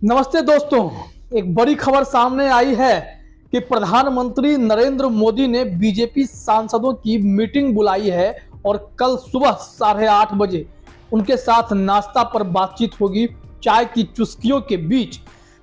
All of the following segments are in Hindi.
नमस्ते दोस्तों, एक बड़ी खबर सामने आई है कि प्रधानमंत्री नरेंद्र मोदी ने बीजेपी सांसदों की मीटिंग बुलाई है और कल सुबह 8:30 बजे उनके साथ नाश्ता पर बातचीत होगी। चाय की चुस्कियों के बीच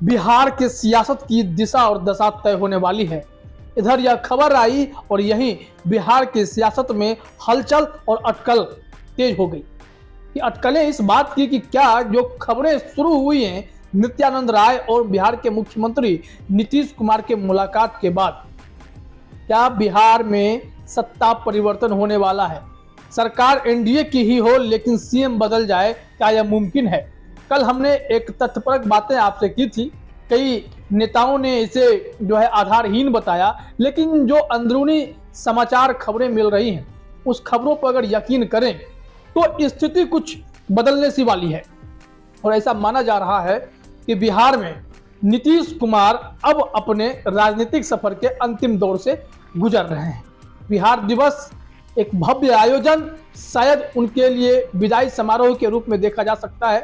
बिहार के सियासत की दिशा और दशा तय होने वाली है। इधर यह खबर आई और यहीं बिहार की सियासत में हलचल और अटकल तेज हो गई। कि अटकलें इस बात की कि क्या जो खबरें शुरू हुई हैं नित्यानंद राय और बिहार के मुख्यमंत्री नीतीश कुमार के मुलाकात के बाद, क्या बिहार में सत्ता परिवर्तन होने वाला है? सरकार एनडीए की ही हो लेकिन सीएम बदल जाए, क्या यह मुमकिन है? कल हमने एक तथ्यपरक बातें आपसे की थी। कई नेताओं ने इसे जो है आधारहीन बताया, लेकिन जो अंदरूनी समाचार खबरें मिल रही हैं उस खबरों पर अगर यकीन करें तो स्थिति कुछ बदलने सी वाली है। और ऐसा माना जा रहा है कि बिहार में नीतीश कुमार अब अपने राजनीतिक सफर के अंतिम दौर से गुजर रहे हैं। बिहार दिवस एक भव्य आयोजन शायद उनके लिए विदाई समारोह के रूप में देखा जा सकता है,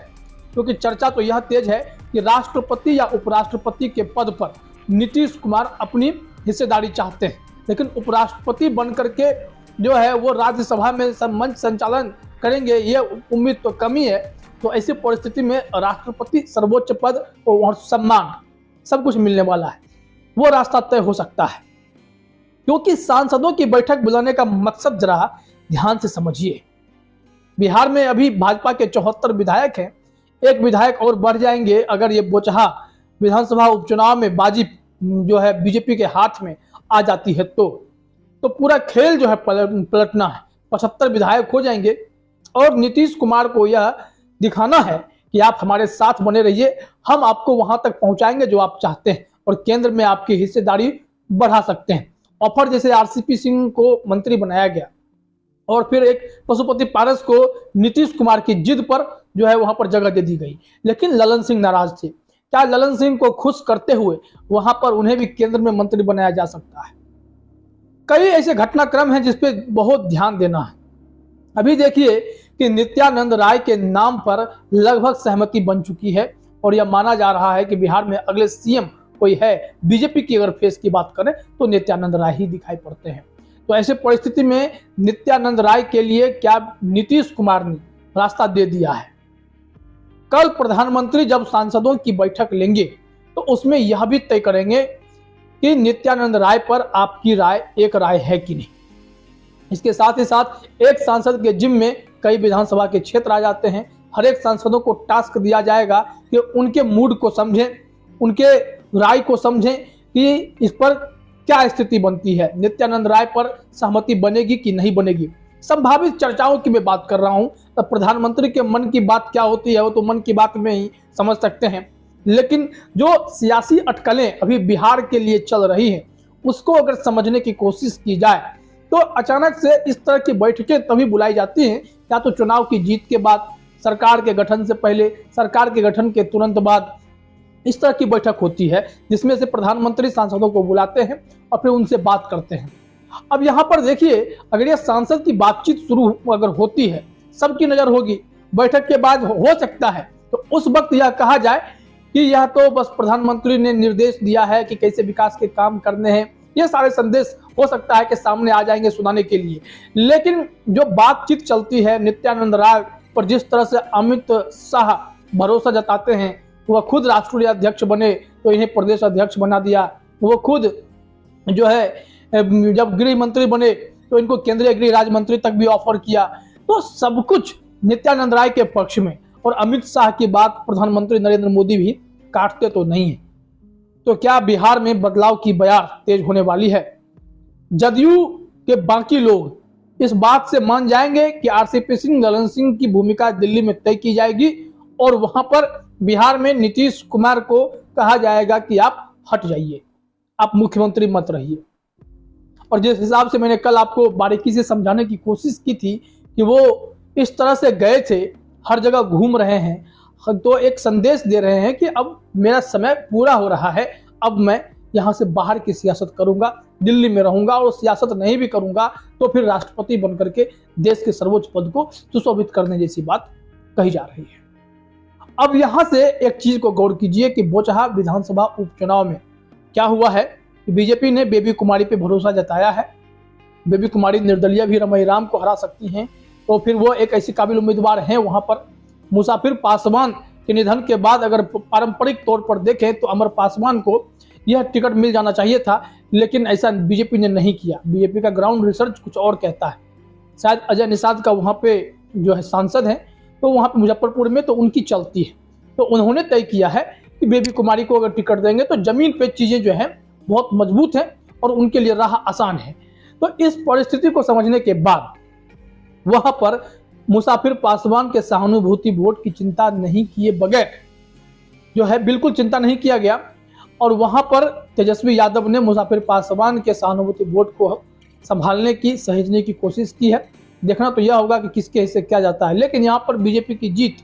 क्योंकि चर्चा तो यह तेज है कि राष्ट्रपति या उपराष्ट्रपति के पद पर नीतीश कुमार अपनी हिस्सेदारी चाहते हैं, लेकिन उपराष्ट्रपति बनकर के जो है वो राज्यसभा में मंच संचालन करेंगे, ये उम्मीद तो कम ही है। तो ऐसी परिस्थिति में राष्ट्रपति सर्वोच्च पद और सम्मान सब कुछ मिलने वाला है, वो रास्ता तय हो सकता है। क्योंकि सांसदों की बैठक बुलाने का मकसद जरा ध्यान से समझिए। बिहार में अभी भाजपा के 74 विधायक हैं, एक विधायक और बढ़ जाएंगे अगर ये बोचहा विधानसभा उपचुनाव में बाजी जो है बीजेपी के हाथ में आ जाती है तो पूरा खेल जो है पलटना है। 75 विधायक हो जाएंगे और नीतीश कुमार को यह दिखाना है कि आप हमारे साथ बने रहिए, हम आपको वहां तक पहुंचाएंगे जो आप चाहते हैं और केंद्र में आपकी हिस्सेदारी बढ़ा सकते हैं। ऑफर जैसे आरसीपी सिंह को मंत्री बनाया गया और फिर एक पशुपति पारस को नीतीश कुमार की जिद पर जो है वहां पर जगह दे दी गई, लेकिन ललन सिंह नाराज थे। क्या ललन सिंह को खुश करते हुए वहां पर उन्हें भी केंद्र में मंत्री बनाया जा सकता है? कई ऐसे घटनाक्रम हैं जिसपे बहुत ध्यान देना है। अभी देखिए कि नित्यानंद राय के नाम पर लगभग सहमति बन चुकी है और यह माना जा रहा है कि बिहार में अगले सीएम कोई है। बीजेपी की अगर फेस की बात करें तो नित्यानंद राय ही दिखाई पड़ते हैं। तो ऐसे परिस्थिति में नित्यानंद राय के लिए क्या नीतीश कुमार ने रास्ता दे दिया है? कल प्रधानमंत्री जब सांसदों की बैठक लेंगे तो उसमें यह भी तय करेंगे कि नित्यानंद राय पर आपकी राय एक राय है कि नहीं। इसके साथ ही साथ एक सांसद के जिम्मे में कई विधानसभा के क्षेत्र आ जाते हैं। हर एक सांसदों को टास्क दिया जाएगा कि उनके मूड को समझें, उनके राय को समझें कि इस पर क्या स्थिति बनती है, नित्यानंद राय पर सहमति बनेगी कि नहीं बनेगी। संभावित चर्चाओं की मैं बात कर रहा हूं, तो प्रधानमंत्री के मन की बात क्या होती है वो तो मन की बात में ही समझ सकते हैं, लेकिन जो सियासी अटकलें अभी बिहार के लिए चल रही हैं उसको अगर समझने की कोशिश की जाए तो अचानक से इस तरह की बैठकें तभी बुलाई जाती हैं या तो चुनाव की जीत के बाद, सरकार के गठन से पहले, सरकार के गठन के तुरंत बाद इस तरह की बैठक होती है जिसमें से प्रधानमंत्री सांसदों को बुलाते हैं और फिर उनसे बात करते हैं। अब यहाँ पर देखिए, अगर यह सांसद की बातचीत शुरू अगर होती है, सबकी नजर होगी, बैठक के बाद हो सकता है तो उस वक्त यह कहा जाए कि यह तो बस प्रधानमंत्री ने निर्देश दिया है कि कैसे विकास के काम करने हैं, ये सारे संदेश हो सकता है कि सामने आ जाएंगे सुनाने के लिए। लेकिन जो बातचीत चलती है नित्यानंद राय पर, जिस तरह से अमित शाह भरोसा जताते हैं, वह खुद राष्ट्रीय अध्यक्ष बने तो इन्हें प्रदेश अध्यक्ष बना दिया, वो खुद जो है जब गृह मंत्री बने तो इनको केंद्रीय गृह राज्य मंत्री तक भी ऑफर किया। तो सब कुछ नित्यानंद राय के पक्ष में और अमित शाह की बात प्रधानमंत्री नरेंद्र मोदी भी काटते तो नहीं है। तो क्या बिहार में बदलाव की बयार तेज होने वाली है? जदयू के बाकी लोग इस बात से मान जाएंगे कि आरसीपी सिंह, ललन सिंह की भूमिका दिल्ली में तय की जाएगी और वहां पर बिहार में नीतीश कुमार को कहा जाएगा कि आप हट जाइए, आप मुख्यमंत्री मत रहिए। और जिस हिसाब से मैंने कल आपको बारीकी से समझाने की कोशिश की थी कि वो इस तरह से गए थे, हर जगह घूम रहे हैं, तो एक संदेश दे रहे हैं कि अब मेरा समय पूरा हो रहा है, अब मैं यहाँ से बाहर की सियासत करूंगा, दिल्ली में रहूंगा और सियासत नहीं भी करूंगा तो फिर राष्ट्रपति बनकर के देश के सर्वोच्च पद को सुशोभित करने जैसी बात कही जा रही है। अब यहां से एक चीज को गौर कीजिए कि बोचहा विधानसभा उपचुनाव में क्या हुआ है। बीजेपी ने बेबी कुमारी पे भरोसा जताया है। बेबी कुमारी निर्दलीय भी रमईराम को हरा सकती हैं, तो फिर वो एक ऐसी काबिल उम्मीदवार हैं वहां पर। मुसाफिर पासवान के निधन के बाद अगर पारंपरिक तौर पर देखें तो अमर पासवान को यह टिकट मिल जाना चाहिए था, लेकिन ऐसा बीजेपी ने नहीं किया। बीजेपी का ग्राउंड रिसर्च कुछ और कहता है। शायद अजय निषाद का वहां पे जो है सांसद है, तो वहां पे मुजफ्फरपुर में तो उनकी चलती है, तो उन्होंने तय किया है कि बेबी कुमारी को अगर टिकट देंगे तो जमीन पे चीजें जो है बहुत मजबूत है और उनके लिए राह आसान है। तो इस परिस्थिति को समझने के बाद वहां पर मुसाफिर पासवान के सहानुभूति वोट की चिंता नहीं किए बगैर जो है बिल्कुल चिंता नहीं किया गया, और वहां पर तेजस्वी यादव ने मुसाफिर पासवान के सहानुभूति वोट को संभालने की, सहेजने की कोशिश की है। देखना तो यह होगा कि किसके हिस्से क्या जाता है, लेकिन यहाँ पर बीजेपी की जीत।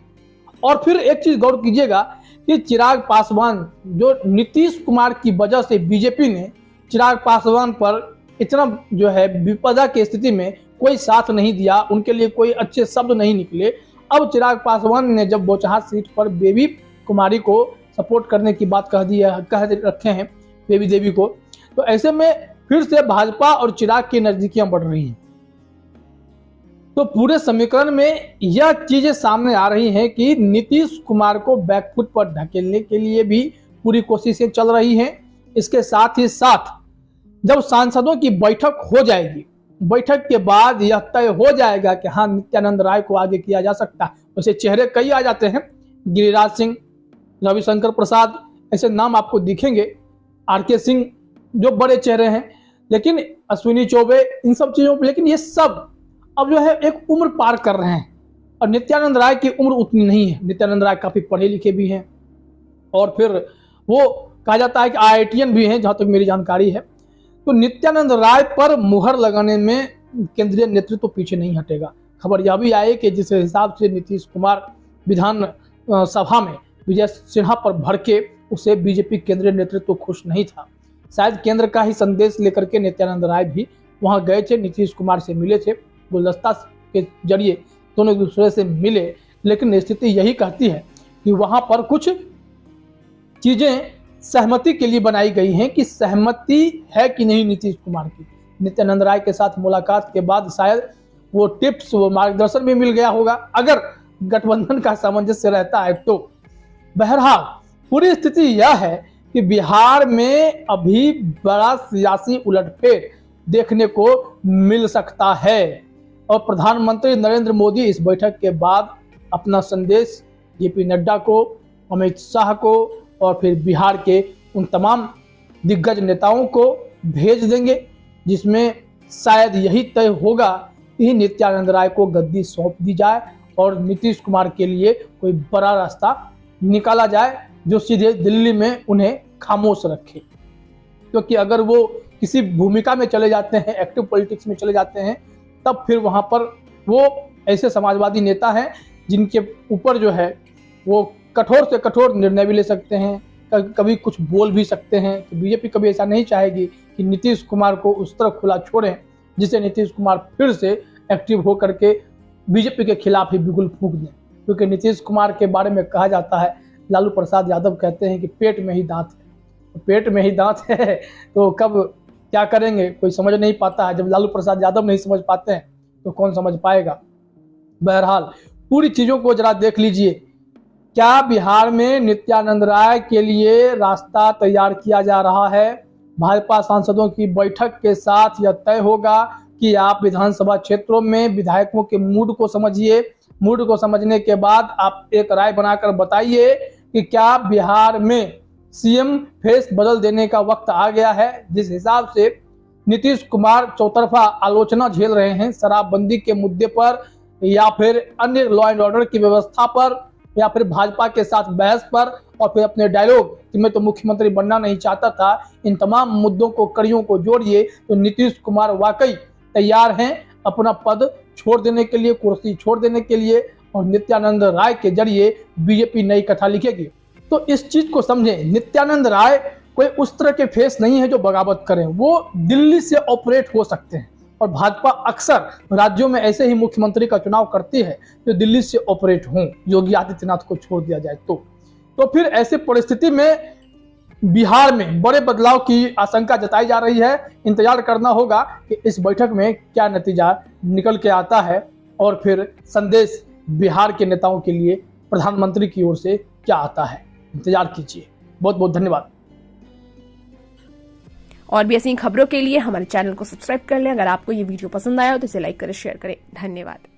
और फिर एक चीज गौर कीजिएगा कि चिराग पासवान, जो नीतीश कुमार की वजह से बीजेपी ने चिराग पासवान पर इतना जो है विपदा की स्थिति में कोई साथ नहीं दिया, उनके लिए कोई अच्छे शब्द नहीं निकले। अब चिराग पासवान ने जब बोचहा सीट पर बेबी कुमारी को सपोर्ट करने की बात कह रखे हैं, बेबी देवी को, तो ऐसे में फिर से भाजपा और चिराग की नजदीकियां बढ़ रही हैं। तो पूरे समीकरण में यह चीजें सामने आ रही हैं कि नीतीश कुमार को बैकफुट पर ढकेलने के लिए भी पूरी कोशिशें चल रही हैं। इसके साथ ही साथ जब सांसदों की बैठक हो जाएगी, बैठक के बाद यह तय हो जाएगा कि हाँ, नित्यानंद राय को आगे किया जा सकता है। वैसे चेहरे कई आ जाते हैं, गिरिराज सिंह, रविशंकर प्रसाद, ऐसे नाम आपको दिखेंगे, आरके सिंह, जो बड़े चेहरे हैं, लेकिन अश्विनी चौबे, इन सब चीजों पर, लेकिन ये सब अब जो है एक उम्र पार कर रहे हैं और नित्यानंद राय की उम्र उतनी नहीं है। नित्यानंद राय काफी पढ़े लिखे भी हैं और फिर वो कहा जाता है कि IITian भी हैं, जहां तक मेरी जानकारी है। तो नित्यानंद राय पर मुहर लगाने में केंद्रीय नेतृत्व पीछे नहीं हटेगा। खबर यह भी आई कि जिस हिसाब से नीतीश कुमार विधान सभा में विजय सिन्हा पर भड़के, उससे बीजेपी केंद्रीय नेतृत्व खुश नहीं था। शायद केंद्र का ही संदेश लेकर के नित्यानंद राय भी वहां गए थे, नीतीश कुमार से मिले थे, गुलदस्ता के जरिए दोनों एक दूसरे से मिले, लेकिन स्थिति यही कहती है कि वहां पर कुछ चीजें सहमति के लिए बनाई गई हैं कि सहमति है कि नहीं नीतीश कुमार की। नित्यानंद राय के साथ मुलाकात के बाद शायद वो टिप्स, वो मार्गदर्शन भी मिल गया होगा, अगर गठबंधन का सामंजस्य रहता है तो। बहरहाल पूरी स्थिति यह है कि बिहार में अभी बड़ा सियासी उलटफेर देखने को मिल सकता है और प्रधानमंत्री नरेंद्र मोदी इस बैठक के बाद अपना संदेश जेपी नड्डा को, अमित शाह को और फिर बिहार के उन तमाम दिग्गज नेताओं को भेज देंगे, जिसमें शायद यही तय होगा कि नित्यानंद राय को गद्दी सौंप दी जाए और नीतीश कुमार के लिए कोई बड़ा रास्ता निकाला जाए जो सीधे दिल्ली में उन्हें खामोश रखे। क्योंकि अगर वो किसी भूमिका में चले जाते हैं, एक्टिव पॉलिटिक्स में चले जाते हैं, तब फिर वहां पर वो ऐसे समाजवादी नेता हैं जिनके ऊपर जो है वो कठोर से कठोर निर्णय भी ले सकते हैं, कभी कुछ बोल भी सकते हैं। तो बीजेपी कभी ऐसा नहीं चाहेगी कि नीतीश कुमार को उस तरह खुला छोड़ें जिससे नीतीश कुमार फिर से एक्टिव होकर के बीजेपी के खिलाफ ही बिगुल फूंक दें। क्योंकि नीतीश कुमार के बारे में कहा जाता है, लालू प्रसाद यादव कहते हैं कि पेट में ही दांत है। तो पेट में ही दांत है तो कब क्या करेंगे कोई समझ नहीं पाता है। जब लालू प्रसाद यादव नहीं समझ पाते हैं तो कौन समझ पाएगा। बहरहाल पूरी चीजों को जरा देख लीजिए, क्या बिहार में नित्यानंद राय के लिए रास्ता तैयार किया जा रहा है। भाजपा सांसदों की बैठक के साथ यह तय होगा कि आप विधानसभा क्षेत्रों में विधायकों के मूड को समझिए। मूड को समझने के बाद आप एक राय बनाकर बताइए कि क्या बिहार में सीएम फेस बदल देने का वक्त आ गया है। जिस हिसाब से नीतीश कुमार चौतरफा आलोचना झेल रहे हैं शराबबंदी के मुद्दे पर, या फिर अन्य लॉ एंड ऑर्डर की व्यवस्था पर, या फिर भाजपा के साथ बहस पर, और फिर अपने डायलॉग कि मैं तो मुख्यमंत्री बनना नहीं चाहता था, इन तमाम मुद्दों को, कड़ियों को जोड़िए तो नीतीश कुमार वाकई तैयार हैं अपना पद छोड़ देने के लिए, कुर्सी छोड़ देने के लिए, और नित्यानंद राय के जरिए बीजेपी नई कथा लिखेगी। तो इस चीज को समझें, नित्यानंद राय कोई उस तरह के फेस नहीं है जो बगावत करें। वो दिल्ली से ऑपरेट हो सकते हैं, और भाजपा अक्सर राज्यों में ऐसे ही मुख्यमंत्री का चुनाव करती है जो दिल्ली से ऑपरेट हों, योगी आदित्यनाथ को छोड़ दिया जाए तो फिर ऐसे परिस्थिति में बिहार में बड़े बदलाव की आशंका जताई जा रही है। इंतजार करना होगा कि इस बैठक में क्या नतीजा निकल के आता है और फिर संदेश बिहार के नेताओं के लिए प्रधानमंत्री की ओर से क्या आता है। इंतजार कीजिए। बहुत बहुत धन्यवाद। और भी ऐसी खबरों के लिए हमारे चैनल को सब्सक्राइब कर लें। अगर आपको ये वीडियो पसंद आया हो तो इसे लाइक करें, शेयर करें। धन्यवाद।